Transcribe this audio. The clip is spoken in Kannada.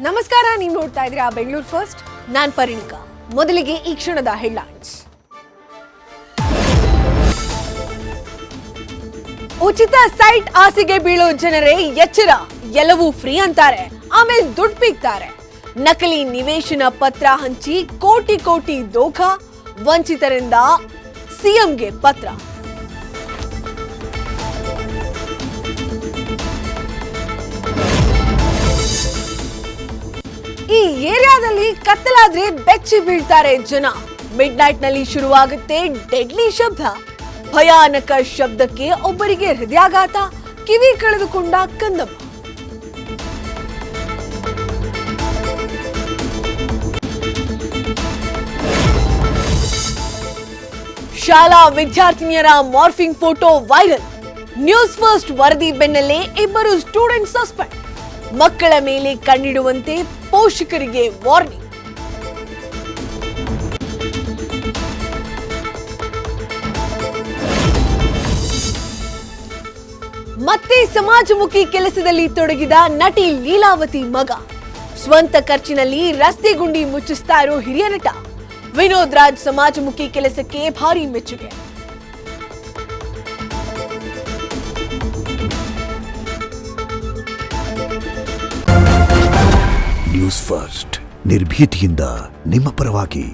ನಮಸ್ಕಾರ, ನೀವು ನೋಡ್ತಾ ಇದ್ದೀರಾ ಬೆಂಗಳೂರು ಫಸ್ಟ್. ನಾನ್ ಪರಿಣಿಕಾ. ಮೊದಲಿಗೆ ಈ ಕ್ಷಣದ ಹೆಡ್ಲೈನ್ಸ್. ಉಚಿತ ಸೈಟ್ ಆಸೆಗೆ ಬೀಳೋ ಜನರೇ ಎಚ್ಚರ, ಎಲ್ಲವೂ ಫ್ರೀ ಅಂತಾರೆ, ಆಮೇಲೆ ದುಡ್ಡು ಪೀಕ್ತಾರೆ. ನಕಲಿ ನಿವೇಶನ ಪತ್ರ ಹಂಚಿ ಕೋಟಿ ಕೋಟಿ ದೋಖ, ವಂಚಿತರಿಂದ ಸಿಎಂಗೆ ಪತ್ರ. ಈ ಏರಿಯಾದಲ್ಲಿ ಕತ್ತಲಾದ್ರೆ ಬೆಚ್ಚಿ ಬೀಳ್ತಾರೆ ಜನ. ಮಿಡ್ ನೈಟ್ ನಲ್ಲಿ ಶುರುವಾಗುತ್ತೆ ಡೆಡ್ಲಿ ಶಬ್ದ. ಭಯಾನಕ ಶಬ್ದಕ್ಕೆ ಒಬ್ಬರಿಗೆ ಹೃದಯಾಘಾತ, ಕಿವಿ ಕಳೆದುಕೊಂಡ ಕಂದಮ್ಮ. ಶಾಲಾ ವಿದ್ಯಾರ್ಥಿನಿಯರ morphing photo viral. News first ವರದಿ ಬೆನ್ನಲ್ಲೇ ಇಬ್ಬರು ಸ್ಟೂಡೆಂಟ್ ಸಸ್ಪೆಂಡ್. ಮಕ್ಕಳ ಮೇಲೆ ಕಣ್ಣಿಡುವಂತೆ ಪೋಷಕರಿಗೆ ವಾರ್ನಿಂಗ್. ಮತ್ತೆ ಸಮಾಜಮುಖಿ ಕೆಲಸದಲ್ಲಿ ತೊಡಗಿದ ನಟಿ ಲೀಲಾವತಿ ಮಗ. ಸ್ವಂತ ಖರ್ಚಿನಲ್ಲಿ ರಸ್ತೆ ಗುಂಡಿ ಮುಚ್ಚಿಸ್ತಾ ಇರೋ ಹಿರಿಯ ನಟ ವಿನೋದ್ ರಾಜ್ ಸಮಾಜಮುಖಿ ಕೆಲಸಕ್ಕೆ ಭಾರಿ ಮೆಚ್ಚುಗೆ. ನ್ಯೂಸ್ ಫಸ್ಟ್, ನಿರ್ಭೀತಿಯಿಂದ ನಿಮ್ಮ ಪರವಾಗಿ.